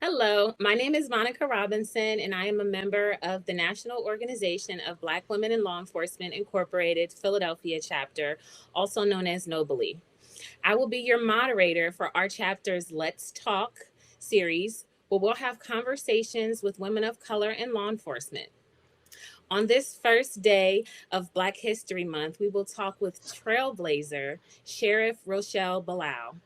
Hello, my name is Monica Robinson, and I am a member of the National Organization of Black Women in Law Enforcement Incorporated Philadelphia chapter, also known as Nobly. I will be your moderator for our chapter's Let's Talk series, where we'll have conversations with women of color in law enforcement. On this first day of Black History Month, we will talk with Trailblazer Sheriff Rochelle Balau.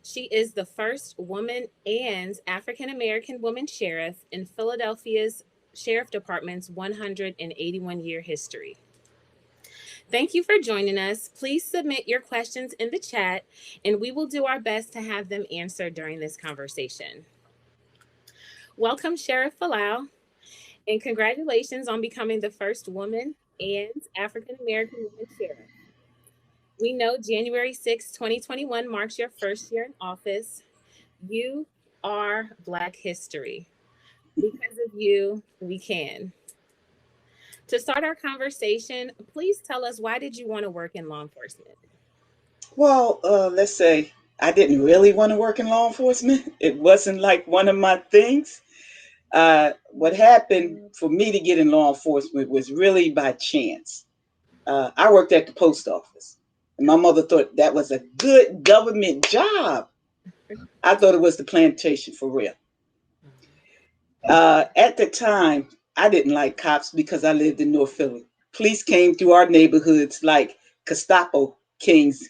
She is the first woman and African American woman sheriff in Philadelphia's Sheriff Department's 181-year history. Thank you for joining us. Please submit your questions in the chat, and we will do our best to have them answered during this conversation. Welcome, Sheriff Falau, and congratulations on becoming the first woman and African American woman sheriff. We know January 6, 2021 marks your first year in office. You are Black history. Because of you, we can. To start our conversation, please tell us, why did you want to work in law enforcement? Well, let's say I didn't really want to work in law enforcement. It wasn't like one of my things. What happened for me to get in law enforcement was really by chance. I worked at the post office, and my mother thought that was a good government job. I thought it was the plantation for real. At the time, I didn't like cops because I lived in North Philly. Police came through our neighborhoods like Gestapo kings,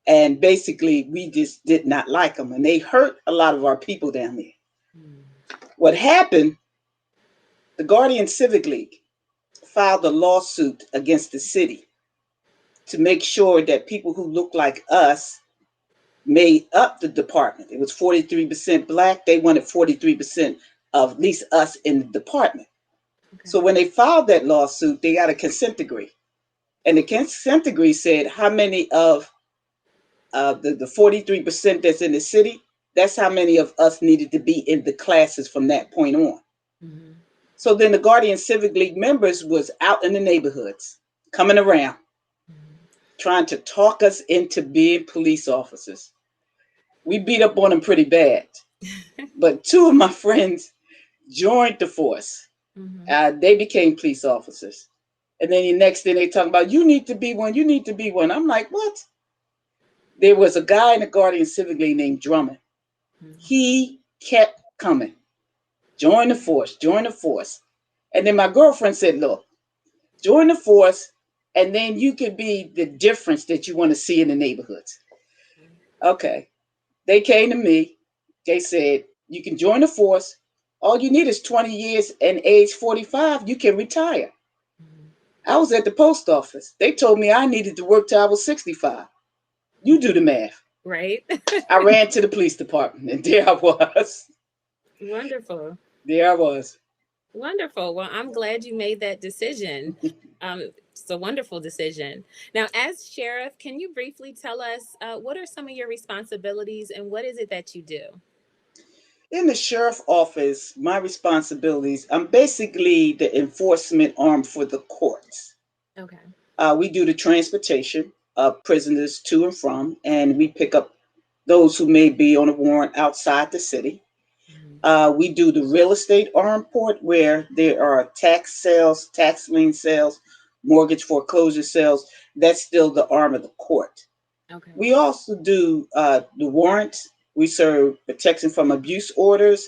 and basically we just did not like them, and they hurt a lot of our people down there. What happened, the Guardian Civic League filed a lawsuit against the city to make sure that people who look like us made up the department. It was 43% Black. They wanted 43% of at least us in the department. Okay. So when they filed that lawsuit, they got a consent decree. And the consent decree said how many of the 43% that's in the city, that's how many of us needed to be in the classes from that point on. Mm-hmm. So then the Guardian Civic League members was out in the neighborhoods, coming around, trying to talk us into being police officers. We beat up on them pretty bad. But two of my friends joined the force. Mm-hmm. They became police officers. And then the next thing they talking about, you need to be one, you need to be one. I'm like, what? There was a guy in the Guardian Civic League named Drummond. Mm-hmm. He kept coming. Join the force, join the force. And then my girlfriend said, look, join the force, and then you could be the difference that you want to see in the neighborhoods. Okay. They came to me. They said, you can join the force. All you need is 20 years, and age 45, you can retire. Mm-hmm. I was at the post office. They told me I needed to work till I was 65. You do the math. Right. I ran to the police department, and there I was. Wonderful. There I was. Wonderful. Well, I'm glad you made that decision. It's a wonderful decision. Now, as sheriff, can you briefly tell us what are some of your responsibilities and what is it that you do? In the sheriff office, my responsibilities, I'm basically the enforcement arm for the courts. Okay. We do the transportation of prisoners to and from, and we pick up those who may be on a warrant outside the city. We do the real estate arm port, where there are tax sales, tax lien sales, mortgage foreclosure sales. That's still the arm of the court. Okay. We also do the warrants. We serve protection from abuse orders.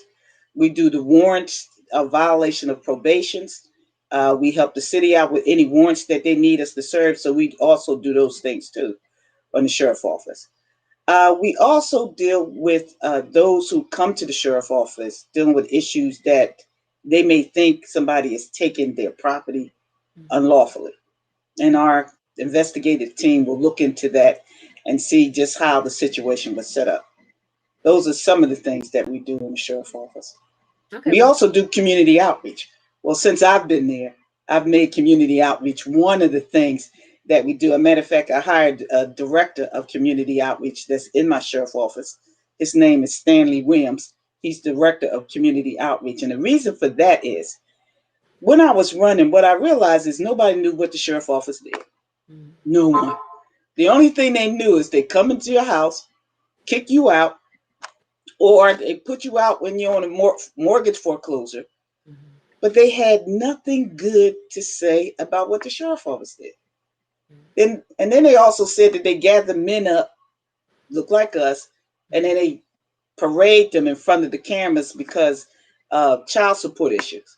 We do the warrants of violation of probations. We help the city out with any warrants that they need us to serve. So we also do those things too on the sheriff's office. We also deal with those who come to the sheriff's office dealing with issues that they may think somebody is taking their property unlawfully. And our investigative team will look into that and see just how the situation was set up. Those are some of the things that we do in the sheriff's office. Okay. We also do community outreach. Well, since I've been there, I've made community outreach one of the things that we do. As a matter of fact, I hired a director of community outreach that's in my sheriff's office. His name is Stanley Williams. He's director of community outreach. And the reason for that is, when I was running, what I realized is nobody knew what the sheriff's office did. Mm-hmm. No one. The only thing they knew is they come into your house, kick you out, or they put you out when you're on a mortgage foreclosure. Mhm. But they had nothing good to say about what the sheriff office did. And then they also said that they gather men up, look like us, and then they parade them in front of the cameras because of child support issues.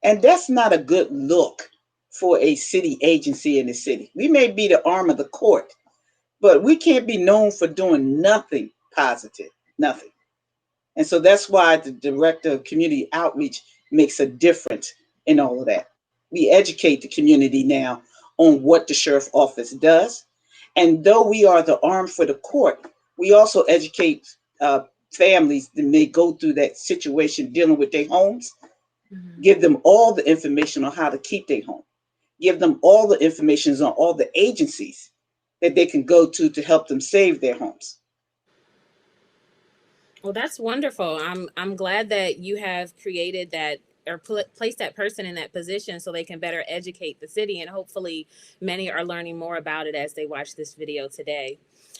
And that's not a good look for a city agency in the city. We may be the arm of the court, but we can't be known for doing nothing positive, nothing. And so that's why the director of community outreach makes a difference in all of that. We educate the community now on what the sheriff office does. And though we are the arm for the court, we also educate families that may go through that situation dealing with their homes, Mhm. give them all the information on how to keep their home, give them all the information on all the agencies that they can go to help them save their homes. Well, that's wonderful. I'm glad that you have created that or placed that person in that position so they can better educate the city, and hopefully many are learning more about it as they watch this video today.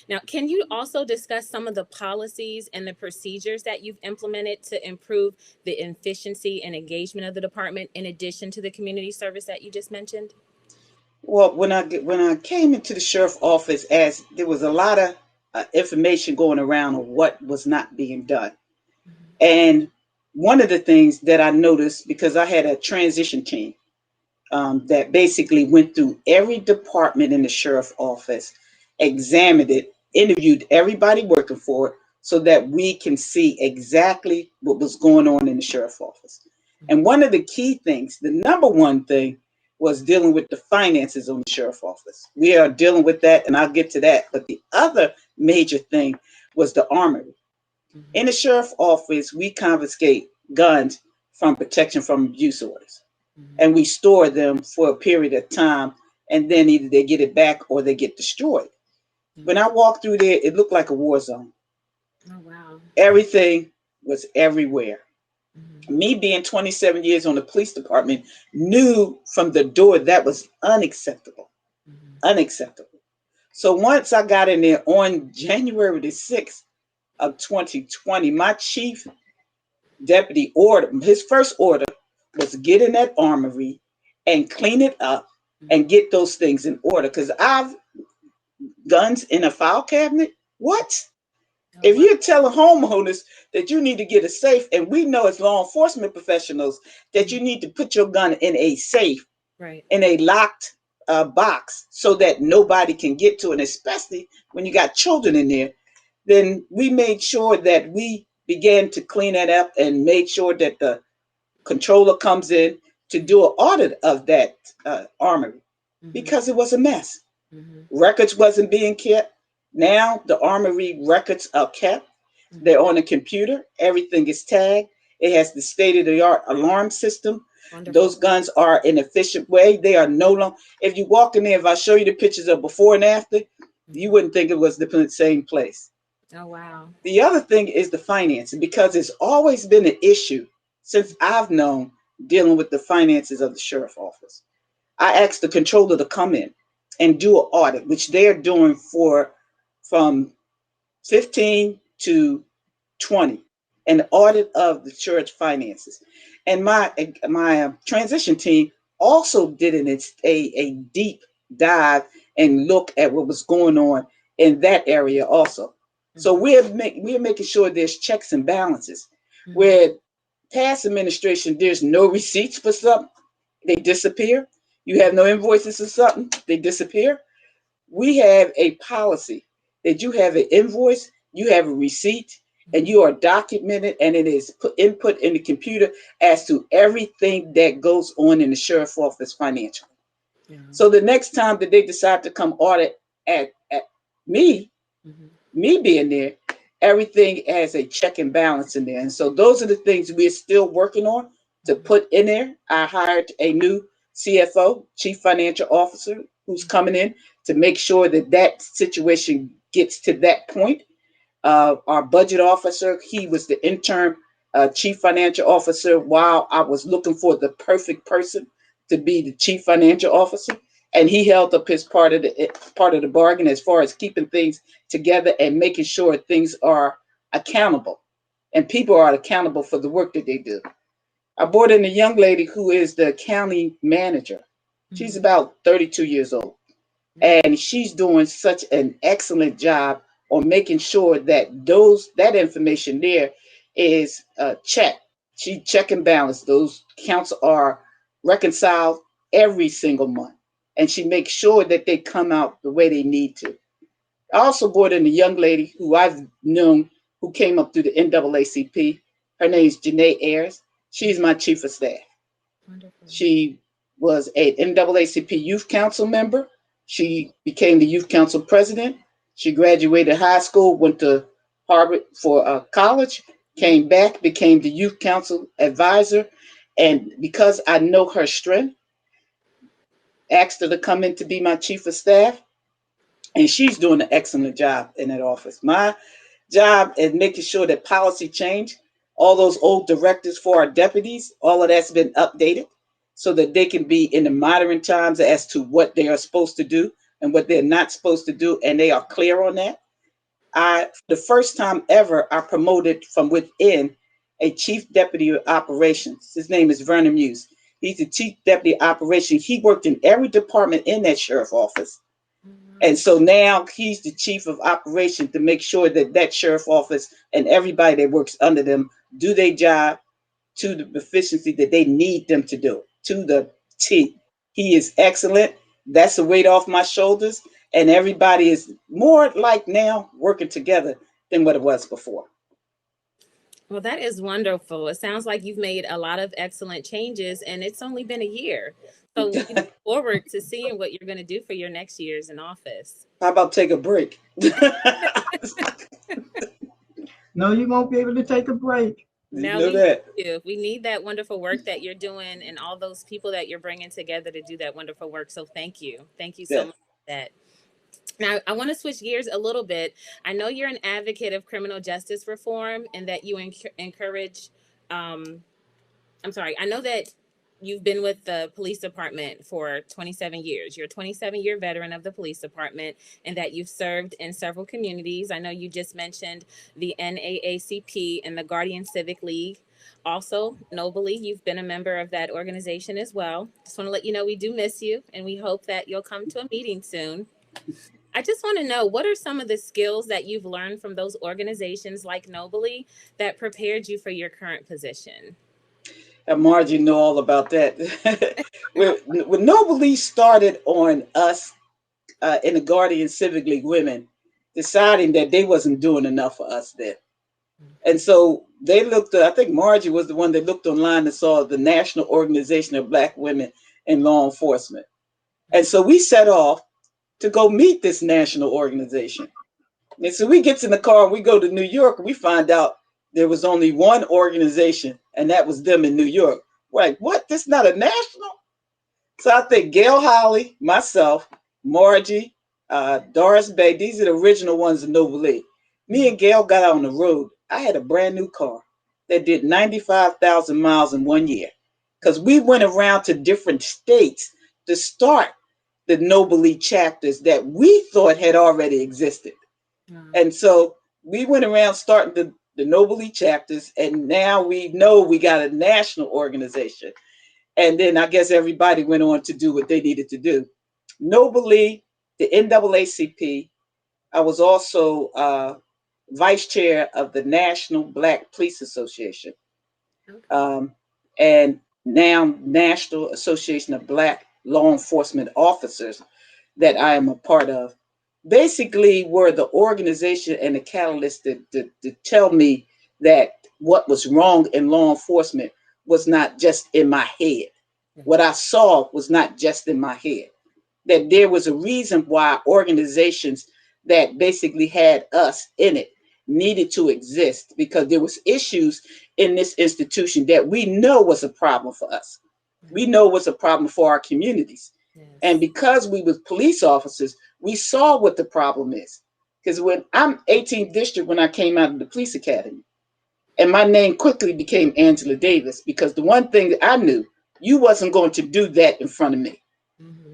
Now, can you also discuss some of the policies and the procedures that you've implemented to improve the efficiency and engagement of the department in addition to the community service that you just mentioned? Well, when I came into the sheriff office, as there was a lot of information going around on what was not being done, and one of the things that I noticed, because I had a transition team that basically went through every department in the sheriff office, examined it, interviewed everybody working for it, so that we can see exactly what was going on in the sheriff office. And one of the key things, the number one thing, was dealing with the finances on the sheriff office. We are dealing with that, and I'll get to that. But the other major thing was the armory. In the sheriff office, we confiscate guns from protection from abuse orders, and we store them for a period of time, and then either they get it back or they get destroyed. When I walked through there, it looked like a war zone. Oh, wow. Everything was everywhere. Mhm. Me being 27 years on the police department knew from the door that was unacceptable. Mhm. Unacceptable. So once I got in there on January the 6th of 2020, my chief deputy order, his first order was get in that armory and clean it up and Mhm. get those things in order. Because I've guns in a file cabinet. What? Oh, If wow. you're telling homeowners that you need to get a safe, and we know as law enforcement professionals that you Mhm. need to put your gun in a safe, Right. in a locked box so that nobody can get to it, especially when you got children in there, then we made sure that we began to clean that up and made sure that the controller comes in to do an audit of that armory Mhm. because it was a mess. Mhm. Records wasn't being kept. Now the armory records are kept. They're Mhm. on a computer. Everything is tagged. It has the state of the art alarm system. Wonderful. Those guns are an efficient way. They are no longer. If you walk in there, if I show you the pictures of before and after, you Mhm. wouldn't think it was the same place. Oh, wow. The other thing is the financing, because it's always been an issue since I've known dealing with the finances of the sheriff office. I asked the controller to come in and do an audit, which they're doing for from 15 to 20, an audit of the church finances. And my transition team also did a deep dive and look at what was going on in that area also. So Mhm. we're making sure there's checks and balances. Mhm. Where past administration, there's no receipts for something, they disappear. You have no invoices for something, they disappear. We have a policy that you have an invoice, you have a receipt, and Mhm. you are documented, and it is input in the computer as to everything that goes on in the sheriff office financially. Yeah. So the next time that they decide to come audit at me, Mhm. me being there, everything has a check and balance in there. And so those are the things we're still working on to Mhm. put in there. I hired a new CFO, Chief Financial Officer, who's coming in to make sure that that situation gets to that point. Our budget officer, he was the interim chief financial officer while I was looking for the perfect person to be the chief financial officer, and he held up his part of the bargain as far as keeping things together and making sure things are accountable. and people are accountable for the work that they do. I brought in a young lady who is the county manager. She's Mhm. about 32 years old, and she's doing such an excellent job on making sure that that information there is checked. She check and balance. Those counts are reconciled every single month, and she makes sure that they come out the way they need to. I also brought in a young lady who I've known who came up through the NAACP. Her name is Janae Ayers. She's my chief of staff. Wonderful. She was a NAACP Youth Council member. She became the Youth Council president. She graduated high school, went to Harvard for college, came back, became the Youth Council advisor. And because I know her strength, asked her to come in to be my chief of staff. And she's doing an excellent job in that office. My job is making sure that policy change, all those old directives for our deputies, all of that's been updated so that they can be in the modern times as to what they are supposed to do and what they're not supposed to do, and they are clear on that. For the first time ever, I promoted from within a chief deputy of operations. His name is Vernon Muse. He's the chief deputy of operations. He worked in every department in that sheriff office. And so now he's the chief of operations to make sure that that sheriff office and everybody that works under them do their job to the efficiency that they need them to do, to the T. He is excellent. That's a weight off my shoulders. And everybody is more like now working together than what it was before. Well, that is wonderful. It sounds like you've made a lot of excellent changes, and it's only been a year. So we look forward to seeing what you're going to do for your next years in office. How about take a break? No, you won't be able to take a break. You Now know we need that. you. We need that wonderful work that you're doing and all those people that you're bringing together to do that wonderful work. So thank you. Thank you so Yeah. much for that. Now, I want to switch gears a little bit. I know you're an advocate of criminal justice reform and that you encourage um, I'm sorry. I know that you've been with the police department for 27 years. You're a 27-year veteran of the police department and that you've served in several communities. I know you just mentioned the NAACP and the Guardian Civic League. Also, nobly, you've been a member of that organization as well. Just want to let you know we do miss you and we hope that you'll come to a meeting soon. I just want to know what are some of the skills that you've learned from those organizations like Nobly that prepared you for your current position? And Margie know all about that. When Nobly started on us in the Guardian Civic League women, deciding that they wasn't doing enough for us then. And so they looked, I think Margie was the one that looked online and saw the National Organization of Black Women in Law Enforcement. And so we set off to go meet this national organization. And so we get in the car, we go to New York, and we find out there was only one organization, and that was them in New York. We're like, what? This not a national? So I think Gail Holly, myself, Margie, Doris Bay, these are the original ones in Noble League. Me and Gail got out on the road. I had a brand new car that did 95,000 miles in 1 year because we went around to different states to start the Noble League chapters that we thought had already existed. And so we went around starting the Noble League chapters, and now we know we got a national organization. And then I guess everybody went on to do what they needed to do. Noble League, the NAACP, I was also vice chair of the National Black Police Association, and now National Association of Black Law Enforcement Officers that I am a part of. Basically, were the organization and the catalyst to tell me that what was wrong in law enforcement was not just in my head. What I saw was not just in my head. That there was a reason why organizations that basically had us in it needed to exist because there was issues in this institution that we know was a problem for us. We know was a problem for our communities. Yes. And because we were police officers, we saw what the problem is. Because when I'm 18th district, when I came out of the police academy, and my name quickly became Angela Davis, because the one thing that I knew, you wasn't going to do that in front of me.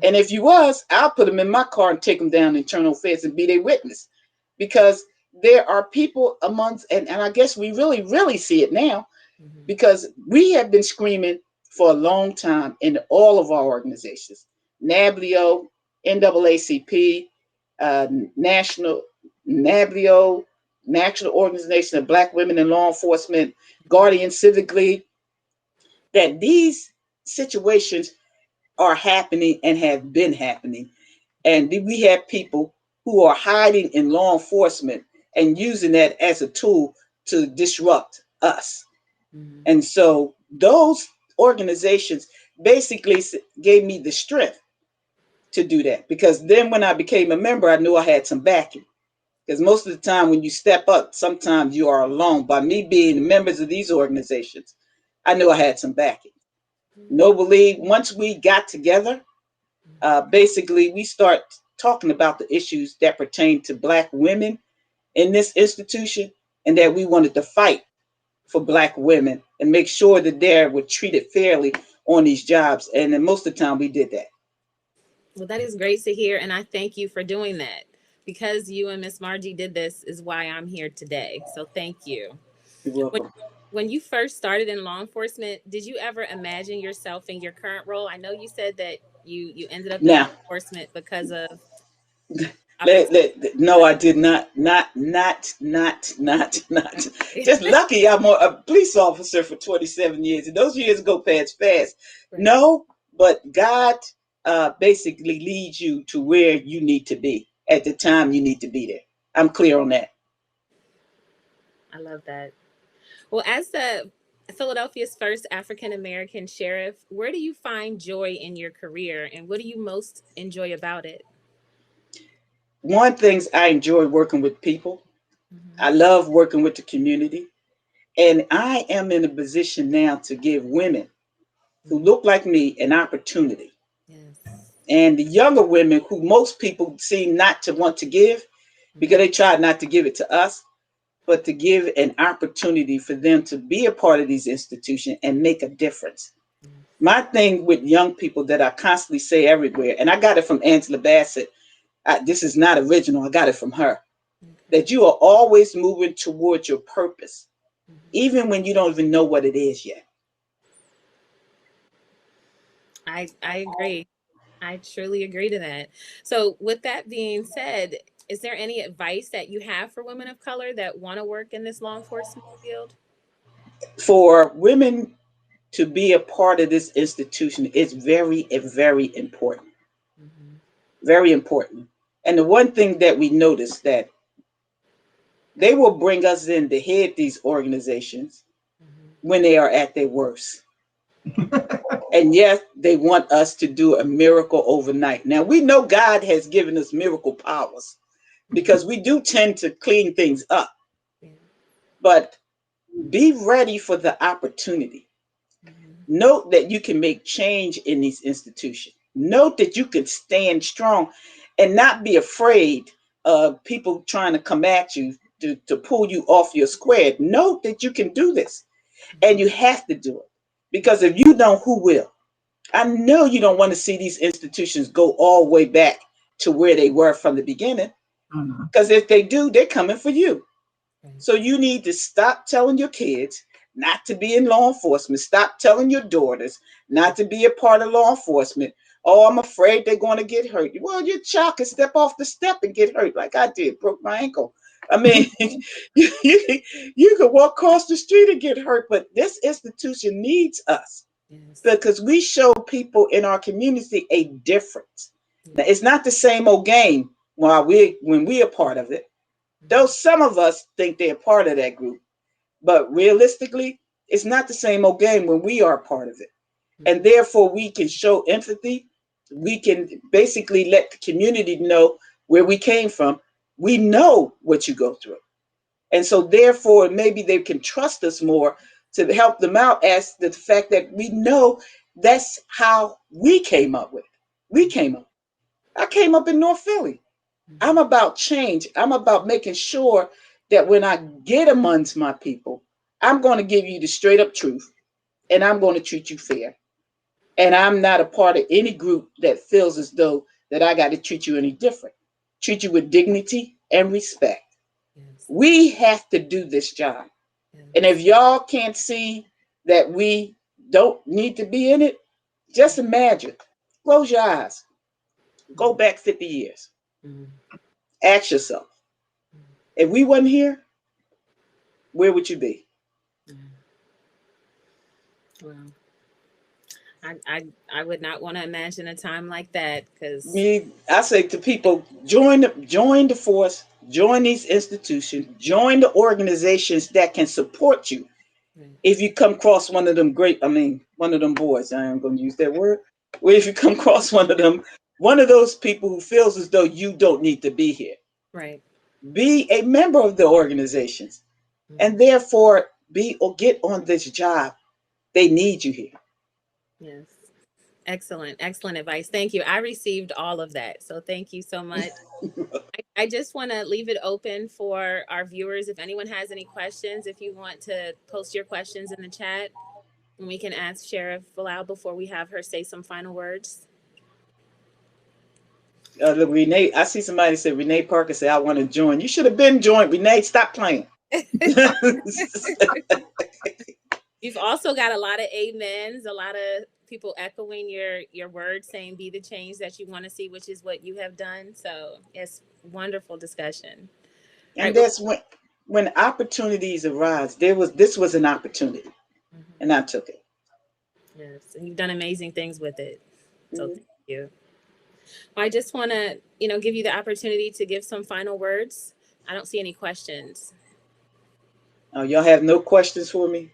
And if you was, I'll put them in my car and take them down to internal affairs and be their witness. Because there are people amongst, and I guess we really, really see it now, Mm-hmm. because we have been screaming for a long time in all of our organizations, NABLEO, NAACP, National NABLEO, National Organization of Black Women in Law Enforcement, Guardian Civic League, that these situations are happening and have been happening. And we have people who are hiding in law enforcement and using that as a tool to disrupt us. Mm-hmm. And so those organizations basically gave me the strength to do that, because then when I became a member, I knew I had some backing. Because most of the time when you step up, sometimes you are alone. By me being members of these organizations, I knew I had some backing. Noble League, once we got together, basically we start talking about the issues that pertain to Black women in this institution, and that we wanted to fight for Black women and make sure that they were treated fairly on these jobs. And then most of the time we did that. Well, that is great to hear, and I thank you for doing that. Because you and Miss Margie did this is why I'm here today. So thank you. You're When, welcome. when you first started in law enforcement, did you ever imagine yourself in your current role? I know you said that you ended up in law Now, enforcement because of opportunity. no, I did not. Just lucky I'm a police officer for 27 years, and those years go fast. Right. No, but God basically leads you to where you need to be at the time you need to be there. I'm clear on that. I love that. Well, as the Philadelphia's first African American sheriff, where do you find joy in your career and what do you most enjoy about it? One things I enjoy working with people. Mm-hmm. I love working with the community, and I am in a position now to give women who Mm-hmm. look like me an opportunity. Yes. And the younger women who most people seem not to want to give, because they try not to give it to us, but to give an opportunity for them to be a part of these institutions and make a difference. Mm-hmm. My thing with young people that I constantly say everywhere, and I got it from Angela Bassett, this is not original, I got it from her, Okay. that you are always moving towards your purpose, Mm-hmm. even when you don't even know what it is yet. I agree. I truly agree to that. So, with that being said, is there any advice that you have for women of color that want to work in this law enforcement field? For women to be a part of this institution is very important. Mm-hmm. Very important. And the one thing that we noticed, that they will bring us in to head these organizations Mm-hmm. when they are at their worst. And yes, they want us to do a miracle overnight. Now, we know God has given us miracle powers because we do tend to clean things up, Yeah. but be ready for the opportunity. Mm-hmm. Note that you can make change in these institutions. Note that you can stand strong and not be afraid of people trying to come at you to pull you off your square. Note that you can do this, and you have to do it, because if you don't, who will? I know you don't want to see these institutions go all the way back to where they were from the beginning, Mhm. because if they do, they're coming for you. Right. So you need to stop telling your kids not to be in law enforcement. Stop telling your daughters not to be a part of law enforcement. Oh, I'm afraid they're going to get hurt. Well, your child can step off the step and get hurt, like I did, broke my ankle. I mean, you could walk across the street and get hurt, but this institution needs us Yes. because we show people in our community a difference. Now, Yeah. it's not the same old game while when we are part of it. Though Mm-hmm. some of us think they're part of that group, but realistically, it's not the same old game when we are part of it. And Mm-hmm. therefore, we can show empathy. We can basically let the community know where we came from. We know what you go through. And so, therefore, maybe they can trust us more to help them out, as the fact that we know that's how we came up with it. We came up. I came up in North Philly. I'm Mm-hmm. about change. I'm about making sure that when I get amongst my people, I'm going to give you the straight up truth, and I'm going to treat you fair. And I'm not a part of any group that feels as though that I got to treat you any different. Treat you with dignity and respect. Yes. We have to do this job. Yes. And if y'all can't see that we don't need to be in it, just imagine. Close your eyes. Go back 50 years. Mm. Ask yourself, if we wasn't here, where would you be? Well, I would not want to imagine a time like that because I say to people, join the force, join these institutions, join the organizations that can support you. If you come across one of them one of them boys, I am going to use that word. Well, if you come across one of those people who feels as though you don't need to be here, right, be a member of the organizations, and therefore be or get on this job. They need you here. yes, excellent advice. Thank you. I received all of that, so thank you so much. I just want to leave it open for our viewers. If anyone has any questions, if you want to post your questions in the chat, and we can ask Sheriff Falau before we have her say some final words. Look, Renee, I see somebody said, Renee Parker said, I want to join. You should have been joined. Renee, stop playing. You've also got a lot of amens, a lot of people echoing your words, saying be the change that you want to see, which is what you have done. So it's wonderful discussion. And Right. that's when opportunities arise. This was an opportunity, and I took it. Yes, and you've done amazing things with it. So thank you. I just want to, give you the opportunity to give some final words. I don't see any questions. Oh, y'all have no questions for me?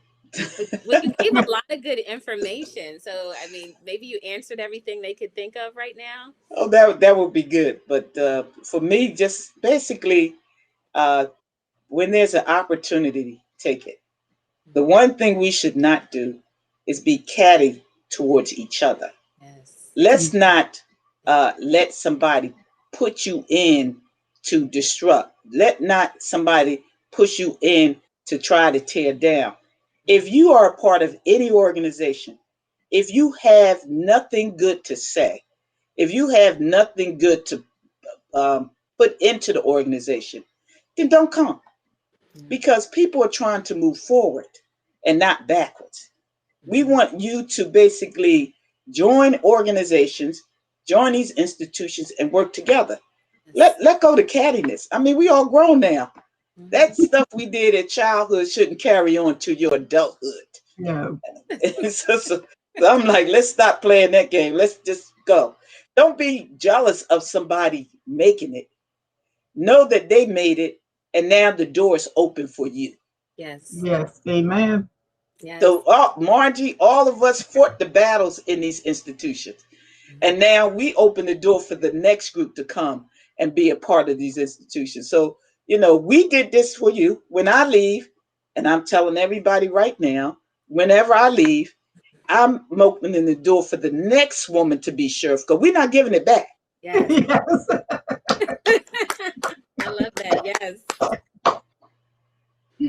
Well, you gave a lot of good information. So, I mean, maybe you answered everything they could think of right now. Oh, that would be good. But for me, just basically, when there's an opportunity, take it. The one thing we should not do is be catty towards each other. Yes. Let's not let somebody put you in to disrupt. Let not somebody push you in to try to tear down. If you are a part of any organization, if you have nothing good to say, if you have nothing good to put into the organization, then don't come, because people are trying to move forward and not backwards. We want you to basically join organizations, join these institutions, and work together. Let go the cattiness. I mean, we all grown now. That stuff we did in childhood shouldn't carry on to your adulthood. No. So I'm like, let's stop playing that game. Let's just go. Don't be jealous of somebody making it. Know that they made it, and now the door is open for you. Yes. Yes. Amen. Yes. So, Margie, all of us fought the battles in these institutions. And now we open the door for the next group to come and be a part of these institutions. So, we did this for you. When I leave, and I'm telling everybody right now, whenever I leave, I'm opening the door for the next woman to be sheriff, because we're not giving it back. Yes. Yes. I love that. Yes.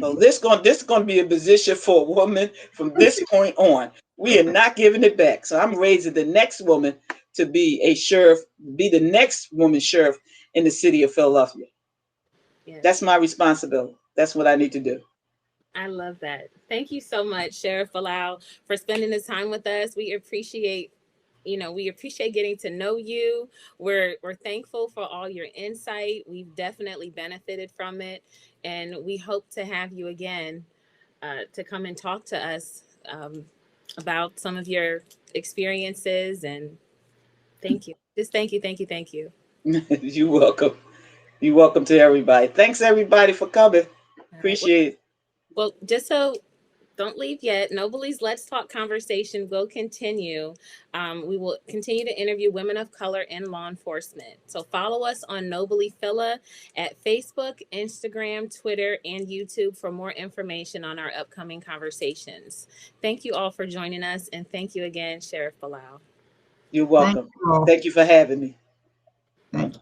So this is going to be a position for a woman from this point on. We are not giving it back. So I'm raising the next woman to be a sheriff, be the next woman sheriff in the city of Philadelphia. Yes. That's my responsibility. That's what I need to do. I love that. Thank you so much, Sheriff Falau, for spending this time with us. We appreciate getting to know you. We're thankful for all your insight. We've definitely benefited from it, and we hope to have you again to come and talk to us about some of your experiences. And thank you. Just thank you. You're welcome. You're welcome to everybody. Thanks everybody for coming. Appreciate it. Well, just so don't leave yet. Nobly's Let's Talk conversation will continue. We will continue to interview women of color in law enforcement. So follow us on Nobly Phila at Facebook, Instagram, Twitter, and YouTube for more information on our upcoming conversations. Thank you all for joining us, and thank you again, Sheriff Falau. You're welcome. Thank you for having me. Thank you.